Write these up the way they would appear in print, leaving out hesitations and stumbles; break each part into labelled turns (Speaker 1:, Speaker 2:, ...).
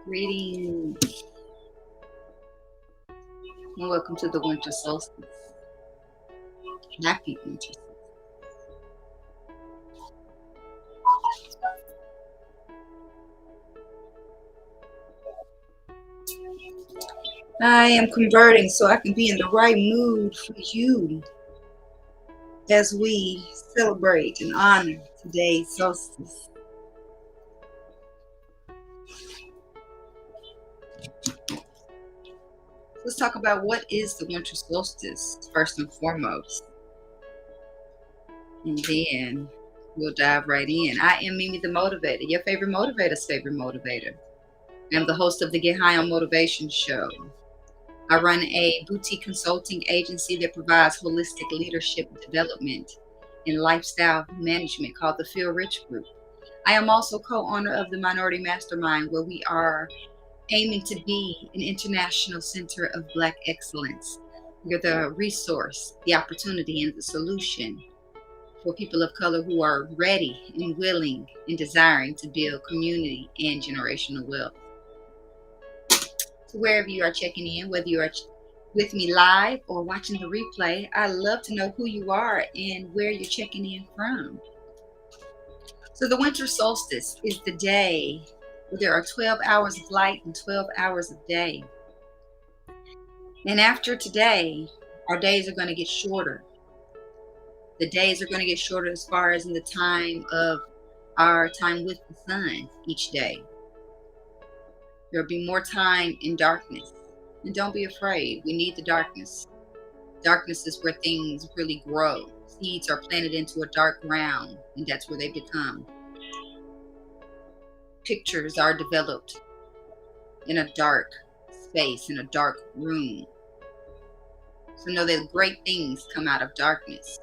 Speaker 1: Greetings and welcome to the Winter Solstice. Happy Winter Solstice. I am converting so I can be in the right mood for you as we celebrate and honor today's solstice. Let's talk about what is the winter solstice first and foremost. And then we'll dive right in. I am Mimi the Motivator, your favorite motivator's favorite motivator. I'm the host of the Get High on Motivation show. I run a boutique consulting agency that provides holistic leadership development and lifestyle management called the Feel Rich Group. I am also co-owner of the Minority Mastermind, where we are aiming to be an international center of Black excellence. We're the resource, the opportunity, and the solution for people of color who are ready and willing and desiring to build community and generational wealth. So wherever you are checking in, whether you are with me live or watching the replay, I'd love to know who you are and where you're checking in from. So the winter solstice is the day where there are 12 hours of light and 12 hours of day. And after today, our days are going to get shorter. The days are going to get shorter as far as in the time of our time with the sun each day. There'll be more time in darkness. And don't be afraid. We need the darkness. Darkness is where things really grow. Seeds are planted into a dark ground, and that's where they become. Pictures are developed in a dark space, in a dark room. So know that great things come out of darkness.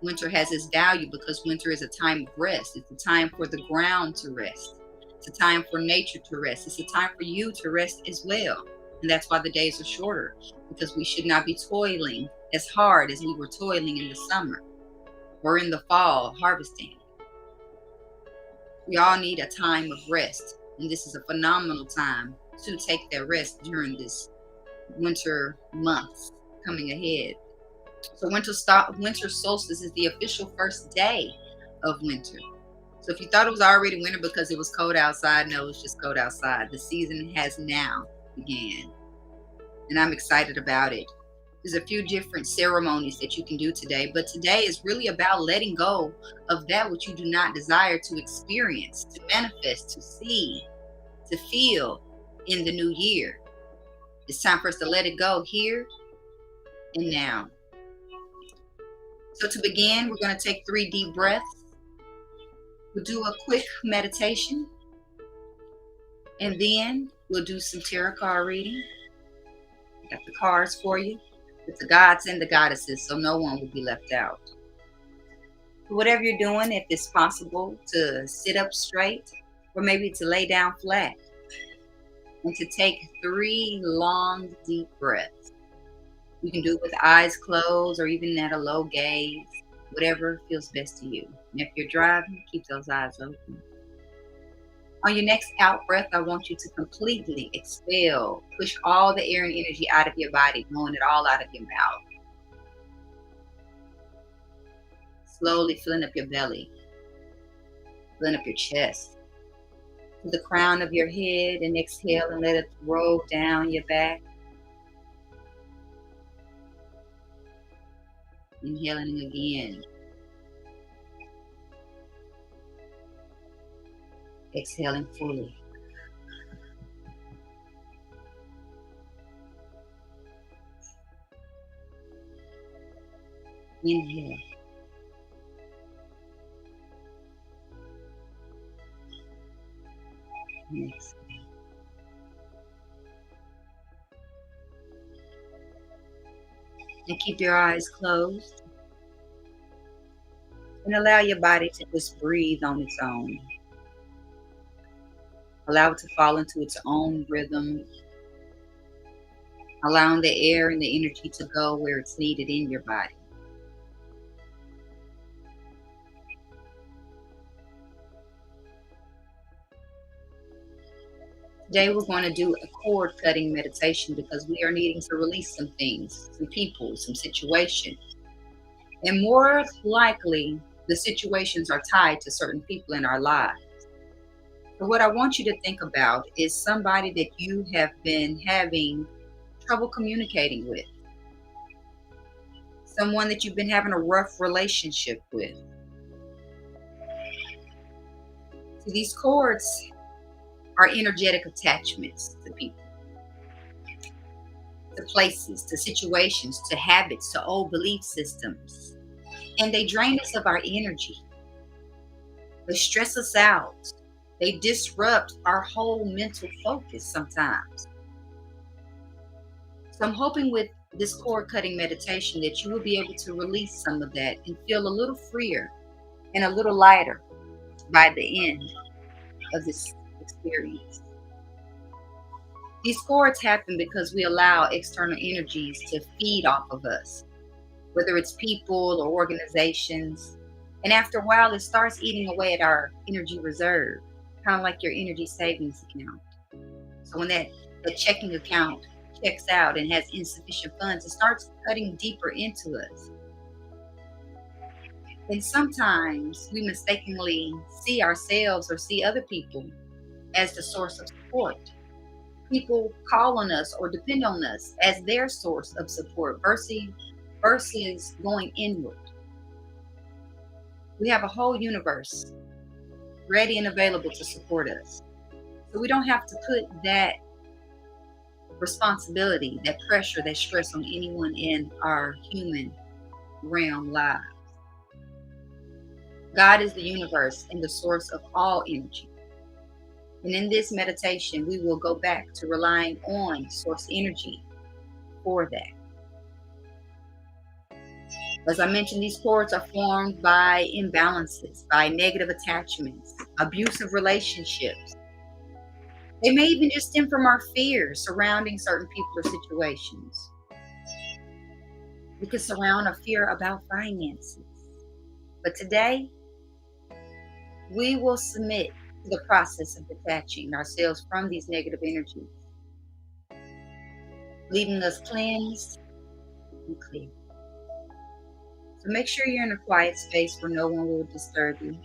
Speaker 1: Winter has its value because winter is a time of rest. It's a time for the ground to rest. It's a time for nature to rest. It's a time for you to rest as well. And that's why the days are shorter, because we should not be toiling as hard as we were toiling in the summer or in the fall harvesting. We all need a time of rest, and this is a phenomenal time to take that rest during this winter months coming ahead. So winter solstice is the official first day of winter. So if you thought it was already winter because it was cold outside, no, it's just cold outside. The season has now began, and I'm excited about it. There's a few different ceremonies that you can do today, but today is really about letting go of that which you do not desire to experience, to manifest, to see, to feel in the new year. It's time for us to let it go here and now. So to begin, we're going to take 3 deep breaths. We'll do a quick meditation, and then we'll do some tarot card reading. Got the cards for you with the gods and the goddesses, so no one will be left out. Whatever you're doing, if it's possible to sit up straight or maybe to lay down flat, and to take 3 long, deep breaths. You can do it with eyes closed or even at a low gaze, whatever feels best to you. And if you're driving, keep those eyes open. On your next out breath, I want you to completely expel, push all the air and energy out of your body, blowing it all out of your mouth. Slowly filling up your belly, filling up your chest, to the crown of your head, and exhale and let it roll down your back. Inhaling again. Exhaling fully. Inhale. Exhale. And keep your eyes closed. And allow your body to just breathe on its own. Allow it to fall into its own rhythm. Allowing the air and the energy to go where it's needed in your body. Today we're going to do a cord cutting meditation because we are needing to release some things, some people, some situations. And more likely, the situations are tied to certain people in our lives. So what I want you to think about is somebody that you have been having trouble communicating with. Someone that you've been having a rough relationship with. So these cords are energetic attachments to people, to places, to situations, to habits, to old belief systems. And they drain us of our energy. They stress us out. They disrupt our whole mental focus sometimes. So I'm hoping with this cord cutting meditation that you will be able to release some of that and feel a little freer and a little lighter by the end of this experience. These cords happen because we allow external energies to feed off of us, whether it's people or organizations. And after a while, it starts eating away at our energy reserve, kind of like your energy savings account. So when that checking account checks out and has insufficient funds, it starts cutting deeper into us. And sometimes we mistakenly see ourselves or see other people as the source of support. People call on us or depend on us as their source of support versus going inward. We have a whole universe ready and available to support us. So we don't have to put that responsibility, that pressure, that stress on anyone in our human realm lives. God is the universe and the source of all energy. And in this meditation, we will go back to relying on source energy for that. As I mentioned, these cords are formed by imbalances, by negative attachments, abusive relationships. They may even just stem from our fears surrounding certain people or situations. We could surround a fear about finances. But today, we will submit to the process of detaching ourselves from these negative energies, leaving us cleansed and clear. So make sure you're in a quiet space where no one will disturb you.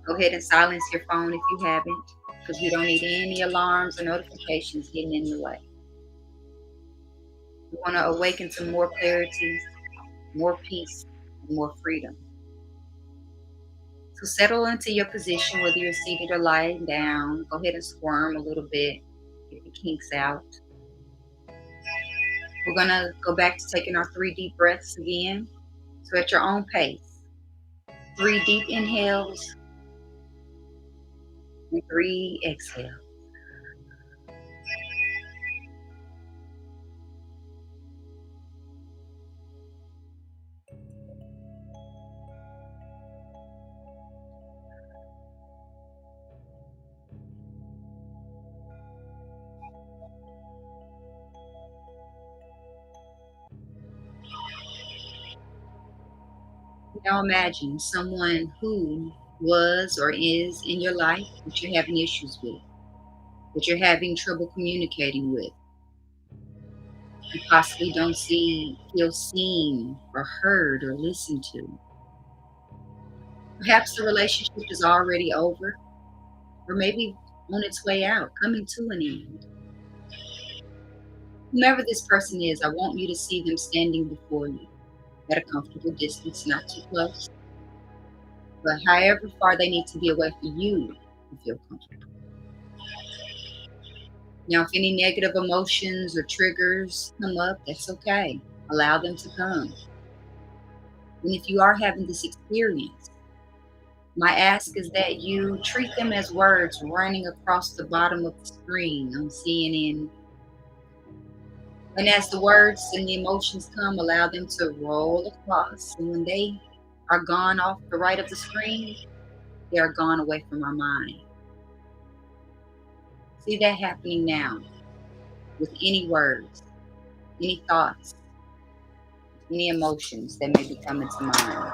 Speaker 1: Go ahead and silence your phone if you haven't, because we don't need any alarms or notifications getting in the way. We want to awaken to more clarity, more peace, and more freedom. So settle into your position, whether you're seated or lying down. Go ahead and squirm a little bit, get the kinks out. We're going to go back to taking our 3 deep breaths again. So at your own pace, 3 deep inhales and 3 exhales. Now imagine someone who was or is in your life that you're having issues with, that you're having trouble communicating with. You possibly don't feel seen or heard or listened to. Perhaps the relationship is already over, or maybe on its way out, coming to an end. Whomever this person is, I want you to see them standing before you at a comfortable distance, not too close, but however far they need to be away from you to feel comfortable. Now, if any negative emotions or triggers come up, that's okay. Allow them to come. And if you are having this experience, my ask is that you treat them as words running across the bottom of the screen on CNN. And as the words and the emotions come, allow them to roll across. And when they are gone off the right of the screen, they are gone away from our mind. See that happening now with any words, any thoughts, any emotions that may be coming to mind.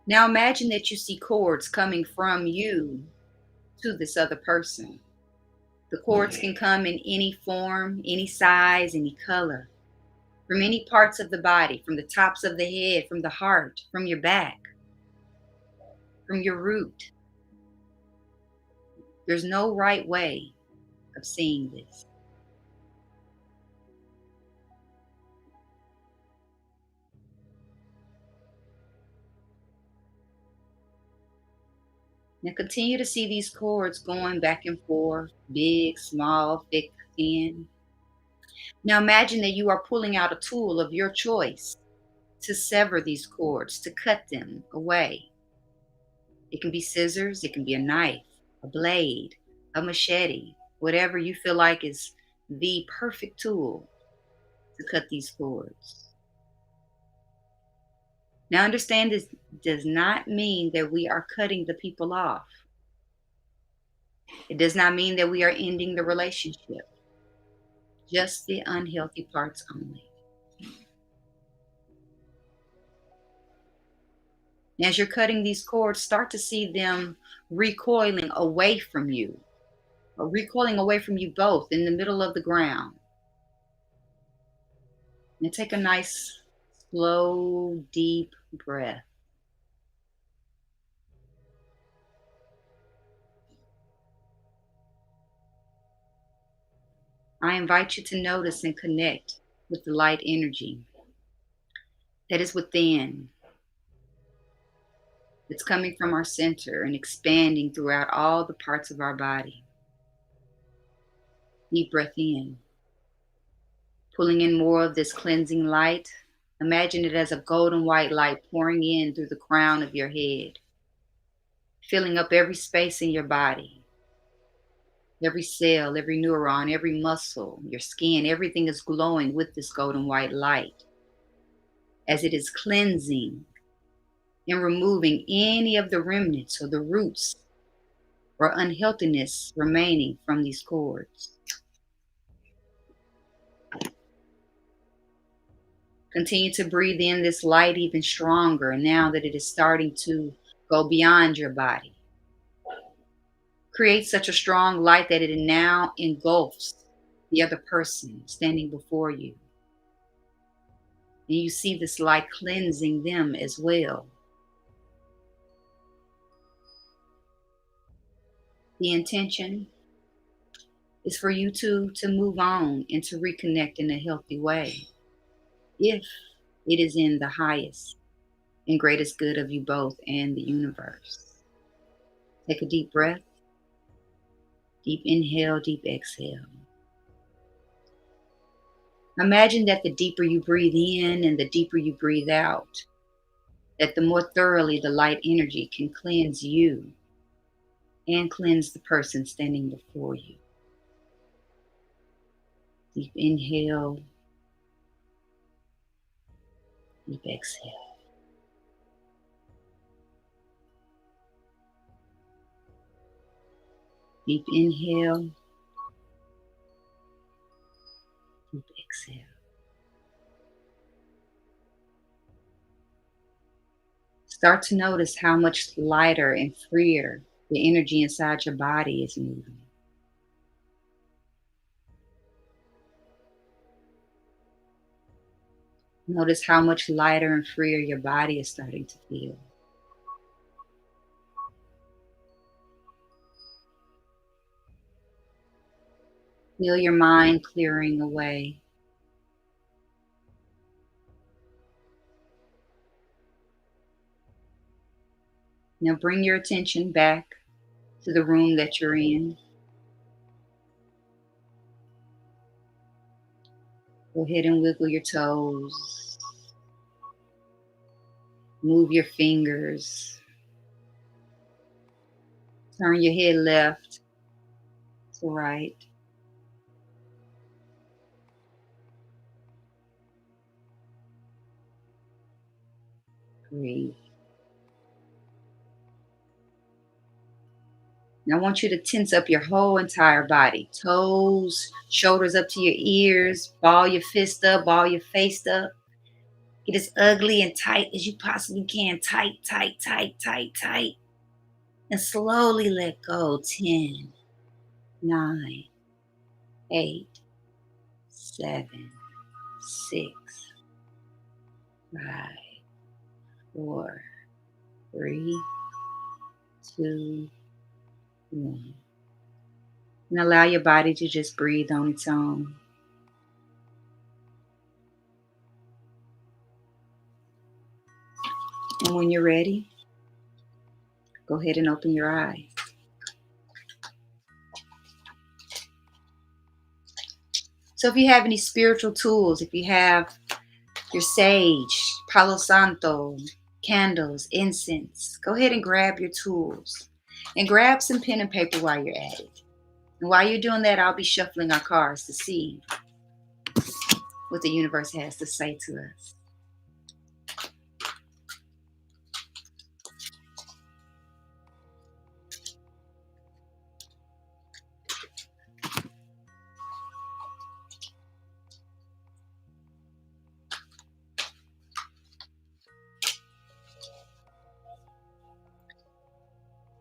Speaker 1: Now imagine that you see cords coming from you to this other person. The cords can come in any form, any size, any color, from any parts of the body, from the tops of the head, from the heart, from your back, from your root. There's no right way of seeing this. Now continue to see these cords going back and forth, big, small, thick, thin. Now imagine that you are pulling out a tool of your choice to sever these cords, to cut them away. It can be scissors, it can be a knife, a blade, a machete, whatever you feel like is the perfect tool to cut these cords. Now understand, this does not mean that we are cutting the people off. It does not mean that we are ending the relationship, just the unhealthy parts only. As you're cutting these cords, start to see them recoiling away from you, or recoiling away from you both in the middle of the ground. And take a nice, slow, deep breath. I invite you to notice and connect with the light energy that is within. It's coming from our center and expanding throughout all the parts of our body. Deep breath in, pulling in more of this cleansing light. Imagine it as a golden white light pouring in through the crown of your head, filling up every space in your body, every cell, every neuron, every muscle, your skin, everything is glowing with this golden white light as it is cleansing and removing any of the remnants or the roots or unhealthiness remaining from these cords. Continue to breathe in this light even stronger now that it is starting to go beyond your body. Create such a strong light that it now engulfs the other person standing before you. And you see this light cleansing them as well. The intention is for you to move on and to reconnect in a healthy way, if it is in the highest and greatest good of you both and the universe. Take a deep breath. Deep inhale, deep exhale. Imagine that the deeper you breathe in and the deeper you breathe out, that the more thoroughly the light energy can cleanse you and cleanse the person standing before you. Deep inhale, deep exhale. Deep inhale, deep exhale. Start to notice how much lighter and freer the energy inside your body is moving. Notice how much lighter and freer your body is starting to feel. Feel your mind clearing away. Now bring your attention back to the room that you're in. Go ahead and wiggle your toes. Move your fingers. Turn your head left to right. Breathe. Now I want you to tense up your whole entire body. Toes, shoulders up to your ears. Ball your fist up, ball your face up. Get as ugly and tight as you possibly can. Tight, tight, tight, tight, tight. And slowly let go. 10, 9, 8, 7, 6, 5, 4, 3, 2, 1. And allow your body to just breathe on its own. And when you're ready, go ahead and open your eyes. So if you have any spiritual tools, if you have your sage, Palo Santo, candles, incense, go ahead and grab your tools. And grab some pen and paper while you're at it. And while you're doing that, I'll be shuffling our cards to see what the universe has to say to us.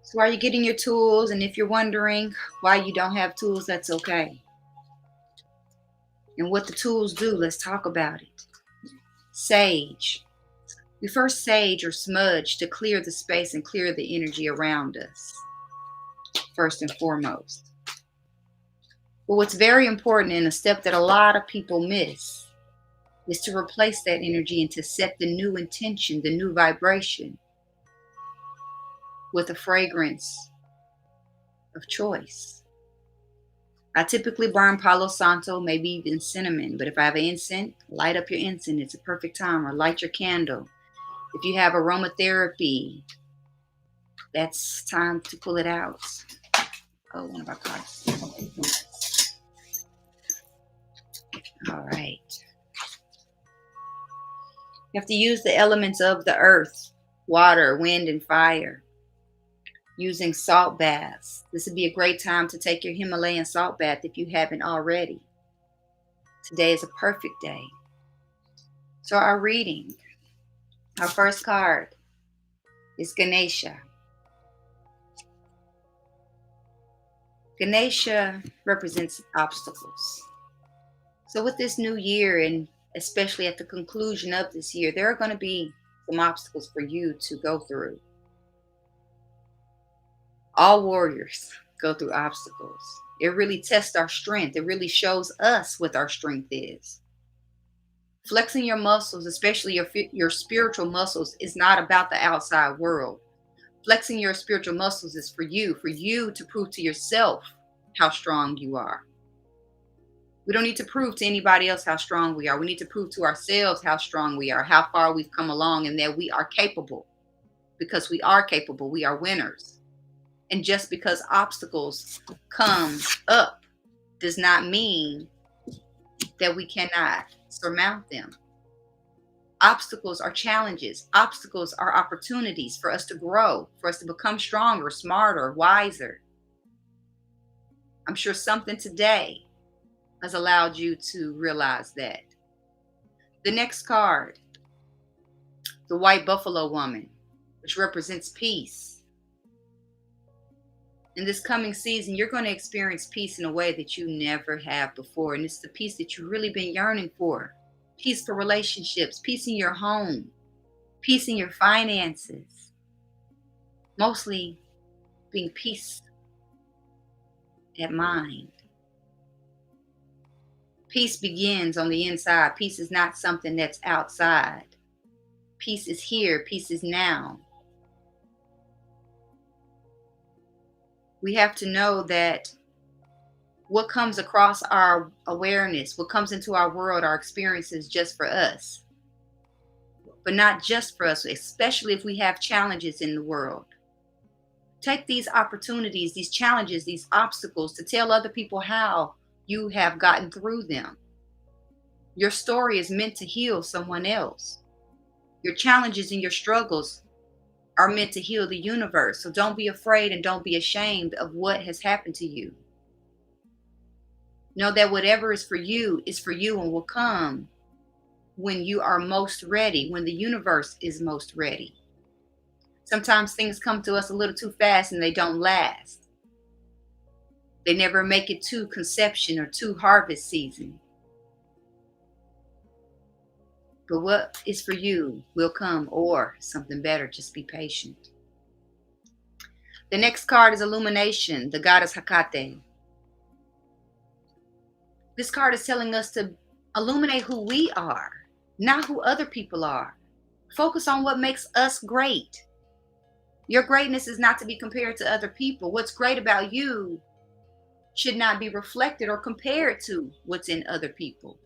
Speaker 1: So while you're getting your tools, and if you're wondering why you don't have tools, that's okay. And what the tools do, let's talk about it. Sage. We first sage or smudge to clear the space and clear the energy around us, first and foremost. But what's very important, and a step that a lot of people miss, is to replace that energy and to set the new intention, the new vibration, with a fragrance of choice. I typically burn Palo Santo, maybe even cinnamon, but if I have an incense, light up your incense. It's a perfect time. Or light your candle. If you have aromatherapy, that's time to pull it out. Oh, one of our cards. All right. You have to use the elements of the earth, water, wind, and fire. Using salt baths. This would be a great time to take your Himalayan salt bath if you haven't already. Today is a perfect day. So our reading, our first card is Ganesha. Ganesha represents obstacles. So with this new year, and especially at the conclusion of this year, there are going to be some obstacles for you to go through. All warriors go through obstacles. It really tests our strength. It really shows us what our strength is. Flexing your muscles, especially your spiritual muscles, is not about the outside world. Flexing your spiritual muscles is for you to prove to yourself how strong you are. We don't need to prove to anybody else how strong we are. We need to prove to ourselves how strong we are, how far we've come along, and that we are capable. Because we are capable. We are winners. And just because obstacles come up does not mean that we cannot surmount them. Obstacles are challenges. Obstacles are opportunities for us to grow, for us to become stronger, smarter, wiser. I'm sure something today has allowed you to realize that. The next card, the White Buffalo Woman, which represents peace. In this coming season, you're going to experience peace in a way that you never have before. And it's the peace that you've really been yearning for. Peace for relationships, peace in your home, peace in your finances. Mostly being peace at mind. Peace begins on the inside. Peace is not something that's outside. Peace is here. Peace is now. We have to know that what comes across our awareness, what comes into our world, our experiences just for us. But not just for us, especially if we have challenges in the world. Take these opportunities, these challenges, these obstacles to tell other people how you have gotten through them. Your story is meant to heal someone else. Your challenges and your struggles are meant to heal the universe. So don't be afraid and don't be ashamed of what has happened to you. Know that whatever is for you and will come when you are most ready, when the universe is most ready. Sometimes things come to us a little too fast and they don't last. They never make it to conception or to harvest season. But what is for you will come, or something better. Just be patient. The next card is Illumination, the goddess Hecate. This card is telling us to illuminate who we are, not who other people are. Focus on what makes us great. Your greatness is not to be compared to other people. What's great about you should not be reflected or compared to what's in other people.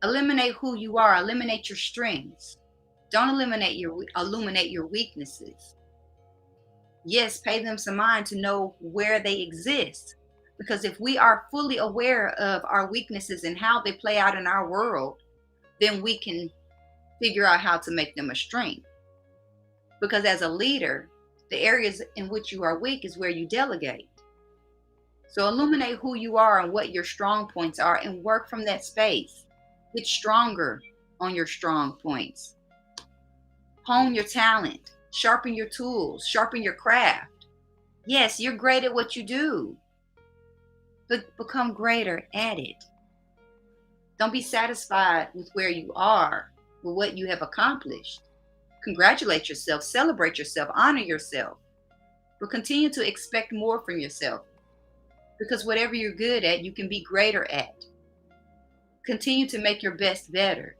Speaker 1: Eliminate who you are. Eliminate your strengths. Don't illuminate your weaknesses. Yes, pay them some mind to know where they exist. Because if we are fully aware of our weaknesses and how they play out in our world, then we can figure out how to make them a strength. Because as a leader, the areas in which you are weak is where you delegate. So illuminate who you are and what your strong points are and work from that space. Get stronger on your strong points. Hone your talent. Sharpen your tools. Sharpen your craft. Yes, you're great at what you do, but become greater at it. Don't be satisfied with where you are, with what you have accomplished. Congratulate yourself, celebrate yourself, honor yourself, but continue to expect more from yourself, because whatever you're good at, you can be greater at. Continue to make your best better.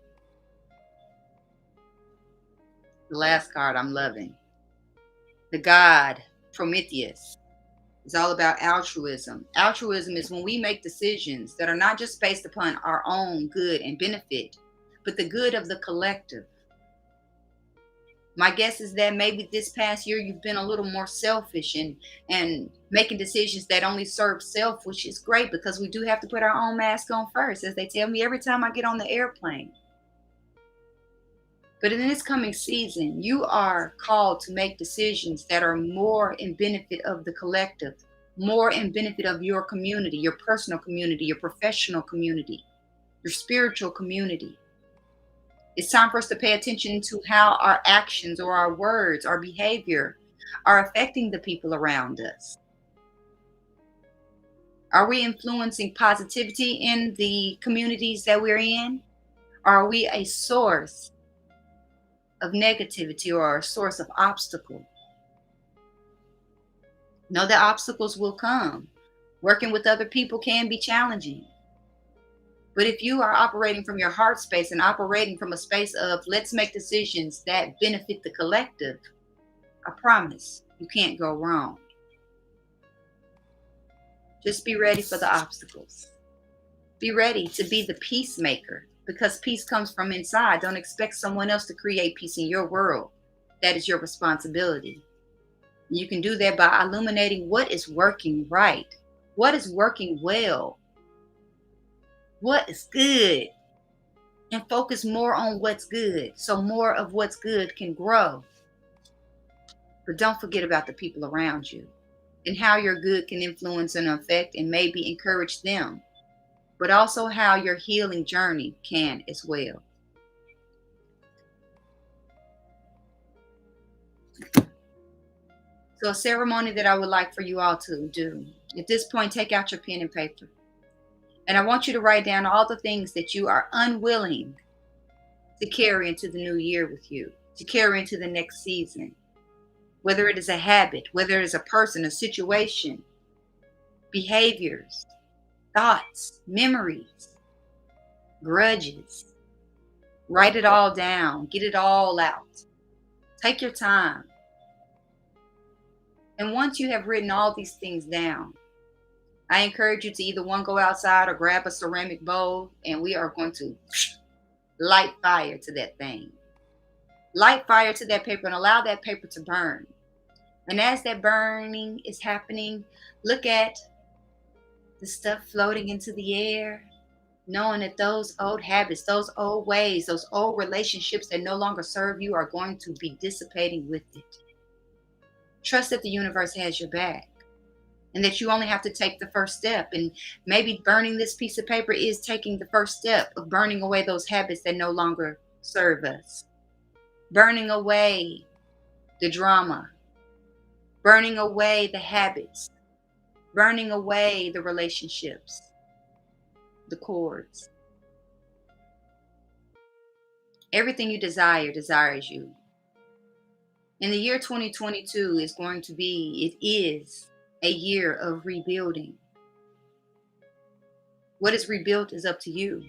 Speaker 1: The last card I'm loving. The god Prometheus. It's all about altruism. Altruism is when we make decisions that are not just based upon our own good and benefit, but the good of the collective. My guess is that maybe this past year you've been a little more selfish and making decisions that only serve self, which is great because we do have to put our own mask on first, as they tell me every time I get on the airplane. But in this coming season, you are called to make decisions that are more in benefit of the collective, more in benefit of your community, your personal community, your professional community, your spiritual community. It's time for us to pay attention to how our actions or our words, our behavior are affecting the people around us. Are we influencing positivity in the communities that we're in? Are we a source of negativity or a source of obstacle? Know that obstacles will come. Working with other people can be challenging. But if you are operating from your heart space and operating from a space of let's make decisions that benefit the collective, I promise you can't go wrong. Just be ready for the obstacles. Be ready to be the peacemaker, because peace comes from inside. Don't expect someone else to create peace in your world. That is your responsibility. You can do that by illuminating what is working right, what is working well, what is good, and focus more on what's good so more of what's good can grow. But don't forget about the people around you and how your good can influence and affect and maybe encourage them, but also how your healing journey can as well. So a ceremony that I would like for you all to do. At this point, take out your pen and paper. And I want you to write down all the things that you are unwilling to carry into the new year with you, to carry into the next season. Whether it is a habit, whether it is a person, a situation, behaviors, thoughts, memories, grudges. Write it all down. Get it all out. Take your time. And once you have written all these things down, I encourage you to either one, go outside or grab a ceramic bowl, and we are going to light fire to that thing. Light fire to that paper and allow that paper to burn. And as that burning is happening, look at the stuff floating into the air, knowing that those old habits, those old ways, those old relationships that no longer serve you are going to be dissipating with it. Trust that the universe has your back. and that you only have to take the first step. And maybe burning this piece of paper is taking the first step of burning away those habits that no longer serve us, burning away the drama, burning away the habits, burning away the relationships, the cords. Everything you desire desires you. And the year 2022 is going to be, it is a year of rebuilding. What is rebuilt is up to you.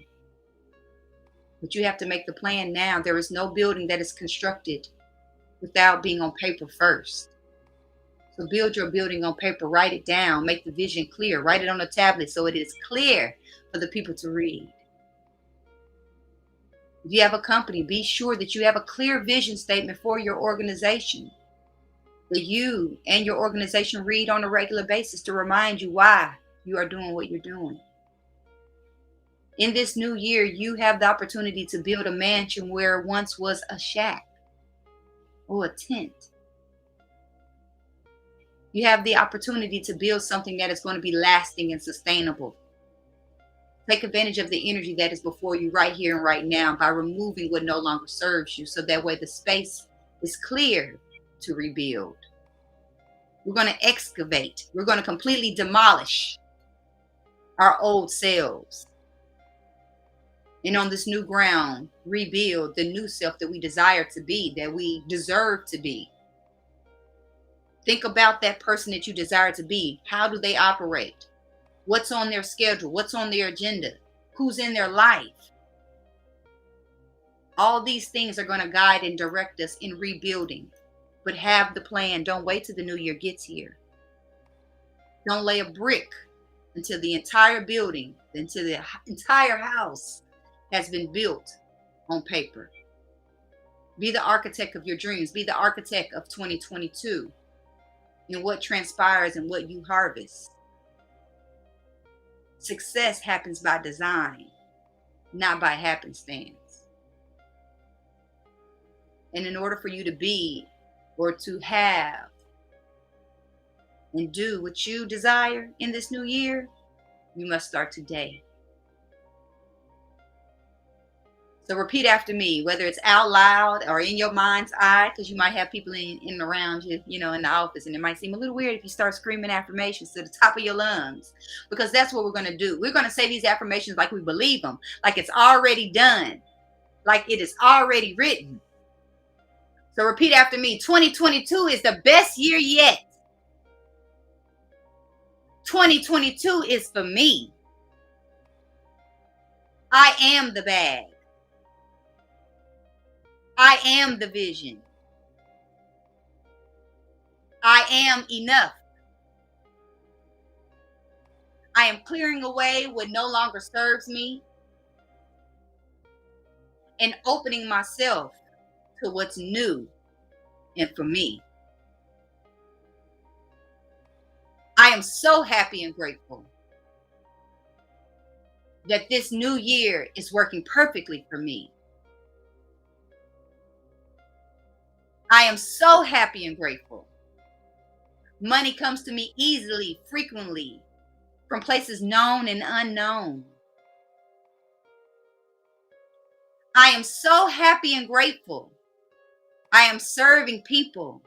Speaker 1: But you have to make the plan now. There is no building that is constructed without being on paper first. So build your building on paper, write it down, make the vision clear, write it on a tablet so it is clear for the people to read. If you have a company, be sure that you have a clear vision statement for your organization that you and your organization read on a regular basis to remind you why you are doing what you're doing. In this new year, you have the opportunity to build a mansion where once was a shack or a tent. You have the opportunity to build something that is going to be lasting and sustainable. Take advantage of the energy that is before you right here and right now by removing what no longer serves you, so that way the space is clear to rebuild. We're going to excavate. We're going to completely demolish our old selves. And on this new ground, rebuild the new self that we desire to be, that we deserve to be. Think about that person that you desire to be. How do they operate? What's on their schedule? What's on their agenda? Who's in their life? All these things are going to guide and direct us in rebuilding. But have the plan. Don't wait till the new year gets here. Don't lay a brick until the entire building, until the entire house has been built on paper. Be the architect of your dreams. Be the architect of 2022 and what transpires and what you harvest. Success happens by design, not by happenstance. And in order for you to be or to have and do what you desire in this new year, you must start today. So repeat after me, whether it's out loud or in your mind's eye, because you might have people in and around you, in the office, and it might seem a little weird if you start screaming affirmations to the top of your lungs, because that's what we're going to do. We're going to say these affirmations like we believe them, like it's already done, like it is already written. So repeat after me. 2022 is the best year yet. 2022 is for me. I am the bag. I am the vision. I am enough. I am clearing away what no longer serves me and opening myself to what's new and for me. I am so happy and grateful that this new year is working perfectly for me. I am so happy and grateful. Money comes to me easily, frequently, from places known and unknown. I am so happy and grateful. I am serving people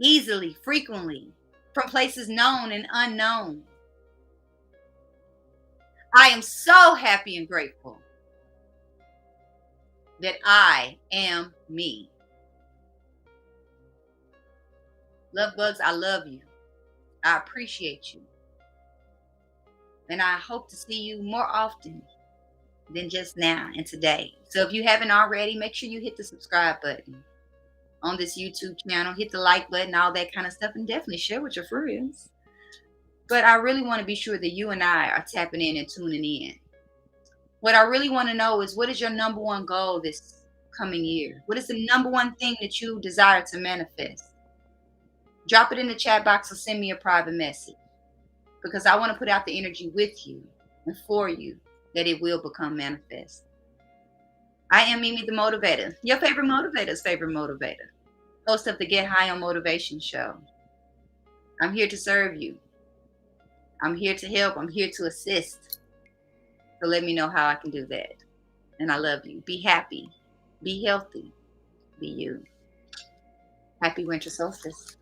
Speaker 1: easily, frequently, from places known and unknown. I am so happy and grateful that I am me. Love bugs, I love you. I appreciate you. And I hope to see you more often than just now and today. So if you haven't already, make sure you hit the subscribe button on this YouTube channel. Hit the like button, all that kind of stuff, and definitely share with your friends. But I really want to be sure that you and I are tapping in and tuning in. What I really want to know is, what is your number one goal this coming year? What is the number one thing that you desire to manifest? Drop it in the chat box or send me a private message, because I want to put out the energy with you and for you that it will become manifest. I am Mimi the Motivator, your favorite motivator's favorite motivator, host of the Get High on Motivation show. I'm here to serve you. I'm here to help. I'm here to assist. So let me know how I can do that. And I love you. Be happy. Be healthy. Be you. Happy winter solstice.